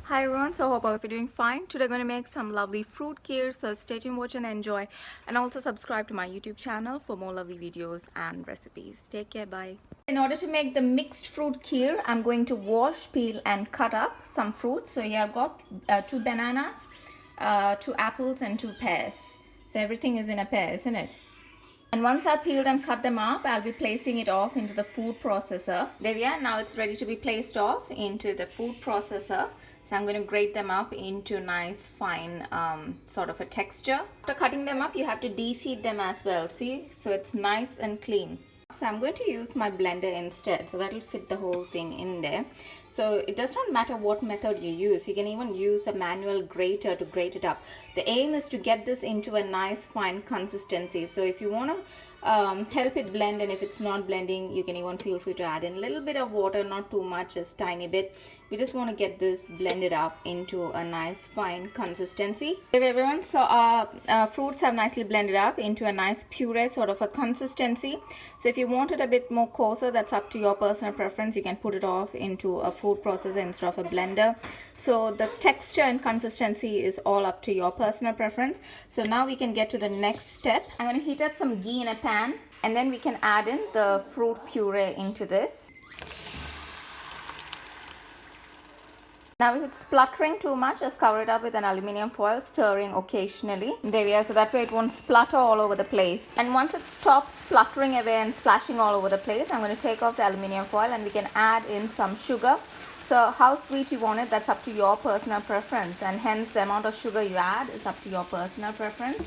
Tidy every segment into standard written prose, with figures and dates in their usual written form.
Hi everyone, so hope all of you are doing fine. Today I'm going to make some lovely fruit kheer, so stay tuned, watch and enjoy, and also subscribe to my YouTube channel for more lovely videos and recipes. Take care, bye. In order to make the mixed fruit kheer, I'm going to wash, peel and cut up some fruits. So here I've got 2 bananas, 2 apples and 2 pears. So everything is in a pair, isn't it? And once I've peeled and cut them up, I'll be placing it off into the food processor. There we are. Now it's ready to be placed off into the food processor. So I'm going to grate them up into nice fine sort of a texture. After cutting them up, you have to de-seed them as well. See? So it's nice and clean. So I'm going to use my blender instead, so that will fit the whole thing in there. So it does not matter what method you use. You can even use a manual grater to grate it up. The aim is to get this into a nice fine consistency. So if you want to help it blend, and if it's not blending, you can even feel free to add in a little bit of water, not too much, just tiny bit. We just want to get this blended up into a nice fine consistency. Okay everyone, so our fruits have nicely blended up into a nice puree sort of a consistency. So if you want it a bit more coarser, that's up to your personal preference. You can put it off into a food processor instead of a blender. So the texture and consistency is all up to your personal preference. So now we can get to the next step. I'm going to heat up some ghee in a pan, and then we can add in the fruit puree into this. Now if it's spluttering too much, just cover it up with an aluminium foil, stirring occasionally. There we are, so that way it won't splutter all over the place. And once it stops spluttering away and splashing all over the place, I'm going to take off the aluminium foil and we can add in some sugar. So how sweet you want it, that's up to your personal preference, and hence the amount of sugar you add is up to your personal preference.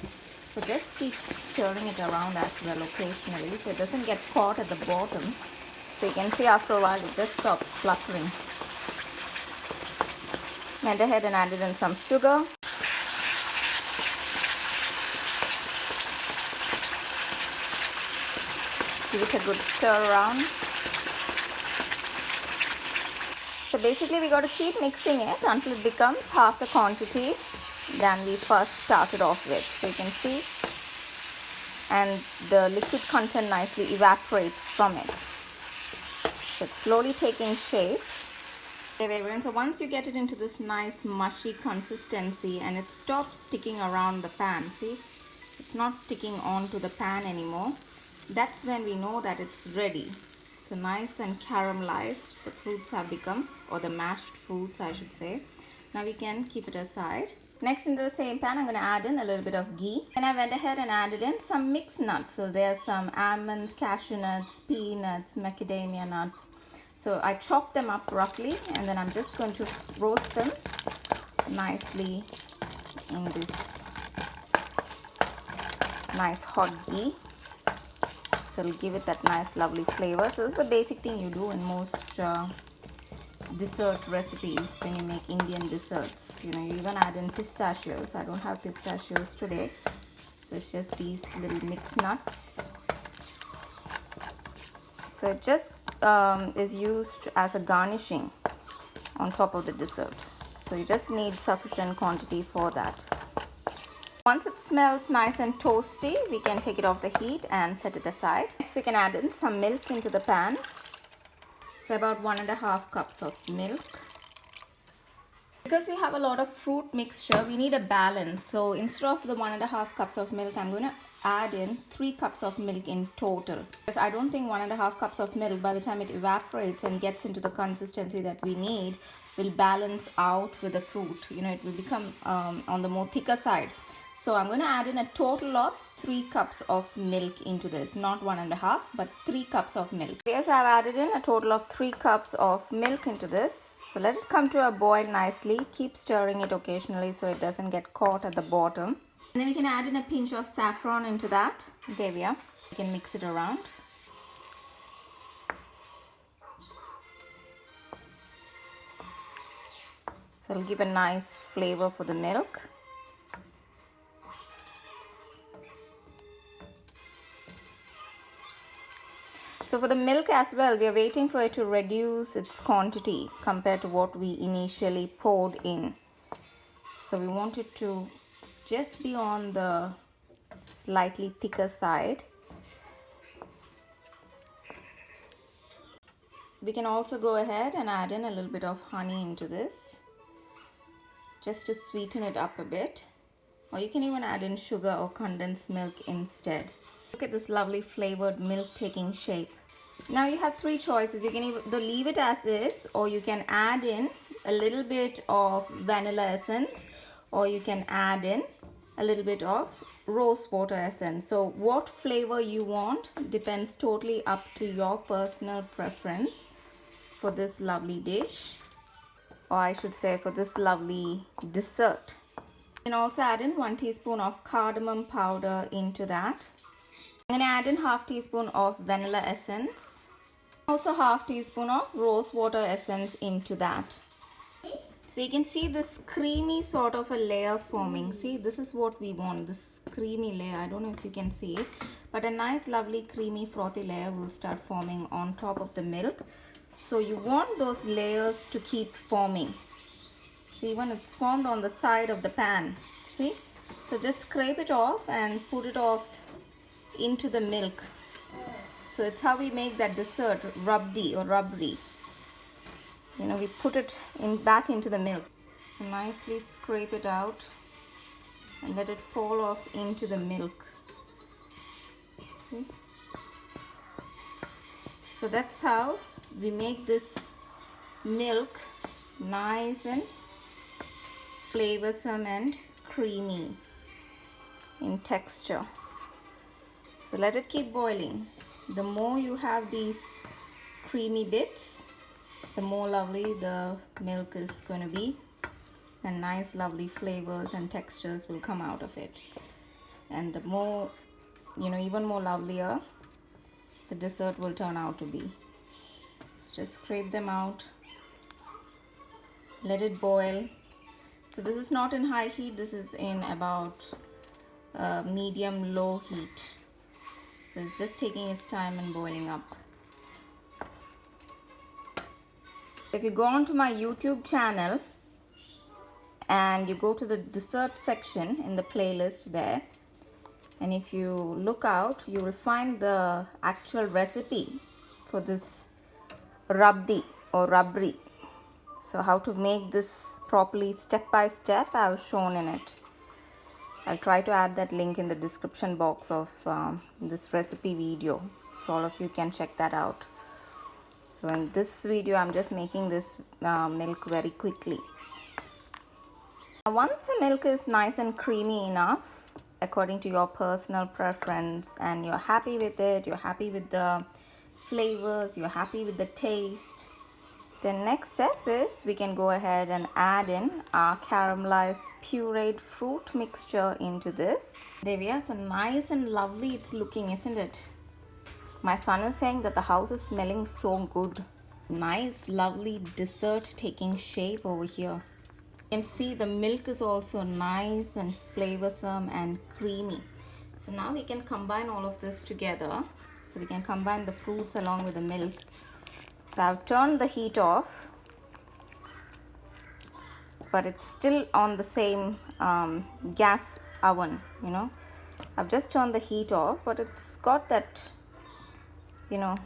So just keep stirring it around as well occasionally so it doesn't get caught at the bottom. So you can see after a while it just stops spluttering. Went ahead and added in some sugar. Give it a good stir around. So basically we got to keep mixing it until it becomes half the quantity than we first started off with. So you can see, and the liquid content nicely evaporates from it. So it's slowly taking shape. So once you get it into this nice mushy consistency and it stops sticking around the pan, see, it's not sticking onto the pan anymore, that's when we know that it's ready. So nice and caramelized the fruits have become, or the mashed fruits I should say. Now we can keep it aside. Next, into the same pan I'm going to add in a little bit of ghee, and I went ahead and added in some mixed nuts. So there's some almonds, cashew nuts, peanuts, macadamia nuts. So I chopped them up roughly, and then I'm just going to roast them nicely in this nice hot ghee. So it'll give it that nice lovely flavor. So this is the basic thing you do in most dessert recipes when you make Indian desserts. You know, you even add in pistachios. I don't have pistachios today, so it's just these little mixed nuts. So it just is used as a garnishing on top of the dessert. So you just need sufficient quantity for that. Once it smells nice and toasty, we can take it off the heat and set it aside. Next, we can add in some milk into the pan. So about 1.5 cups of milk. Because we have a lot of fruit mixture, we need a balance. So instead of the 1.5 cups of milk, I'm going to add in 3 cups of milk in total. Because I don't think 1.5 cups of milk, by the time it evaporates and gets into the consistency that we need, will balance out with the fruit. You know, it will become on the more thicker side. So I'm going to add in a total of 3 cups of milk into this, not 1.5, but 3 cups of milk. Yes, I've added in a total of 3 cups of milk into this. So let it come to a boil nicely. Keep stirring it occasionally so it doesn't get caught at the bottom. And then we can add in a pinch of saffron into that. There we are. We can mix it around. So it'll give a nice flavor for the milk. So for the milk as well, we are waiting for it to reduce its quantity compared to what we initially poured in. So we want it to just be on the slightly thicker side. We can also go ahead and add in a little bit of honey into this. just to sweeten it up a bit. Or you can even add in sugar or condensed milk instead. Look at this lovely flavored milk taking shape. Now you have three choices. You can either leave it as is, or you can add in a little bit of vanilla essence, or you can add in a little bit of rose water essence. So what flavor you want depends totally up to your personal preference for this lovely dish, or I should say for this lovely dessert. You can also add in 1 teaspoon of cardamom powder into that. I'm going to add in half teaspoon of vanilla essence. Also half teaspoon of rose water essence into that. So you can see this creamy sort of a layer forming. See, this is what we want, this creamy layer. I don't know if you can see it, but a nice lovely creamy frothy layer will start forming on top of the milk. So you want those layers to keep forming. See, when it's formed on the side of the pan, see? So just scrape it off and put it off into the milk. So it's how we make that dessert rubdy or rubbery. You know, we put it back into the milk. So nicely scrape it out and let it fall off into the milk. See? So that's how we make this milk nice and flavorsome and creamy in texture. So let it keep boiling. The more you have these creamy bits, the more lovely the milk is going to be, and nice lovely flavors and textures will come out of it. And the more, you know, even more lovelier the dessert will turn out to be. So just scrape them out, let it boil. So this is not in high heat, this is in about medium low heat. So it's just taking its time and boiling up. If you go onto my YouTube channel and you go to the dessert section in the playlist there, and if you look out, you will find the actual recipe for this rubdi or rubri. So how to make this properly step by step, I've shown in it. I'll try to add that link in the description box of this recipe video, so all of you can check that out. So in this video, I'm just making this milk very quickly. Once the milk is nice and creamy enough, according to your personal preference, and you're happy with it, you're happy with the flavors, you're happy with the taste, the next step is we can go ahead and add in our caramelized pureed fruit mixture into this. There we are. So nice and lovely it's looking, isn't it? My son is saying that the house is smelling so good. Nice lovely dessert taking shape over here. You can see the milk is also nice and flavorsome and creamy. So now we can combine all of this together. So we can combine the fruits along with the milk. So I've turned the heat off, but it's still on the same gas oven, you know. I've just turned the heat off, but it's got that, you know,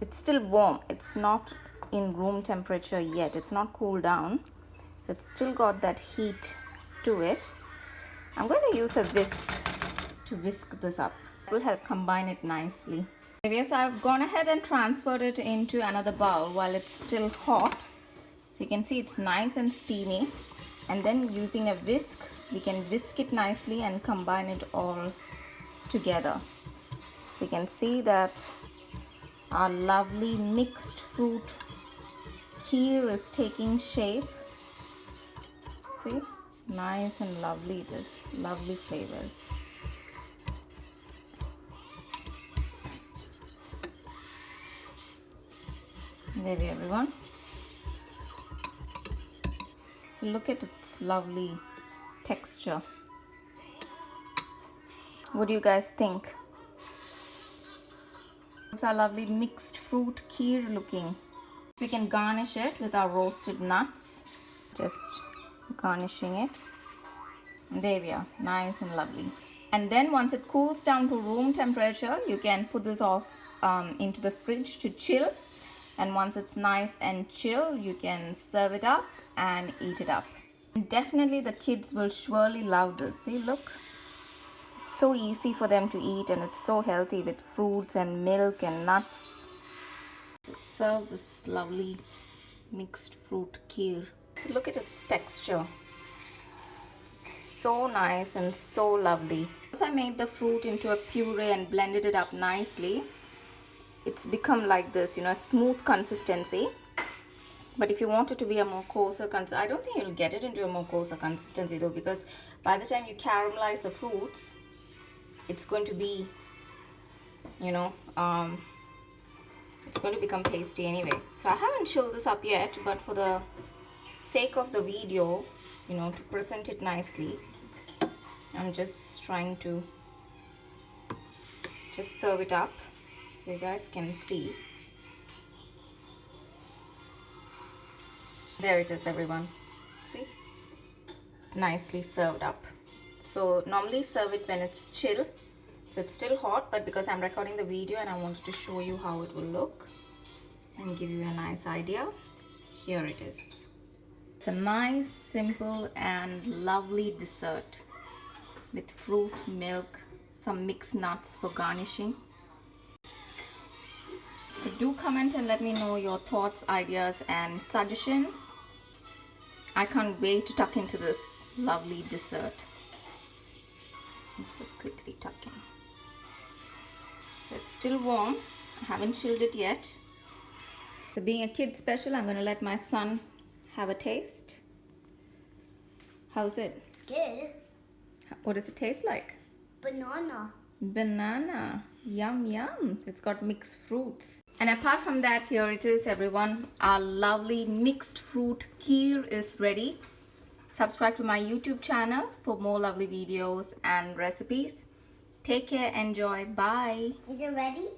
it's still warm. It's not in room temperature yet. It's not cooled down. So it's still got that heat to it. I'm going to use a whisk to whisk this up. It will help combine it nicely. Okay, so I've gone ahead and transferred it into another bowl while it's still hot. So you can see it's nice and steamy. And then using a whisk, we can whisk it nicely and combine it all together. So you can see that our lovely mixed fruit kheer is taking shape. See, nice and lovely it is, lovely flavors. There we are, everyone. So look at its lovely texture. What do you guys think? It's a lovely mixed fruit kheer looking. We can garnish it with our roasted nuts. Just garnishing it. And there we are, nice and lovely. And then once it cools down to room temperature, you can put this off into the fridge to chill. And once it's nice and chill, you can serve it up and eat it up. And definitely the kids will surely love this. See, look. It's so easy for them to eat and it's so healthy with fruits and milk and nuts. To serve this lovely mixed fruit kheer. So look at its texture. It's so nice and so lovely. Once I made the fruit into a puree and blended it up nicely, it's become like this, you know, smooth consistency. But if you want it to be a more coarser consistency, I don't think you'll get it into a more coarser consistency though, because by the time you caramelize the fruits, it's going to be, you know, it's going to become pasty anyway. So I haven't chilled this up yet, but for the sake of the video, you know, to present it nicely, I'm just trying to just serve it up so you guys can see. There it is, everyone. See? Nicely served up. So normally serve it when it's chill. So it's still hot, but because I'm recording the video and I wanted to show you how it will look and give you a nice idea, here it is. It's a nice, simple and lovely dessert with fruit, milk, some mixed nuts for garnishing. So do comment and let me know your thoughts, ideas and suggestions. I can't wait to tuck into this lovely dessert. Let's just quickly tuck in. So it's still warm. I haven't chilled it yet. So being a kid special, I'm going to let my son have a taste. How's it? Good. What does it taste like? Banana. Banana. Yum yum. It's got mixed fruits. And apart from that, here it is, everyone. Our lovely mixed fruit kheer is ready. Subscribe to my YouTube channel for more lovely videos and recipes. Take care, enjoy, bye. Is it ready?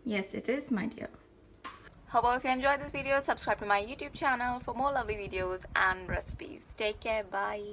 Yes, it is, my dear. How about if you enjoyed this video, subscribe to my YouTube channel for more lovely videos and recipes. Take care, bye.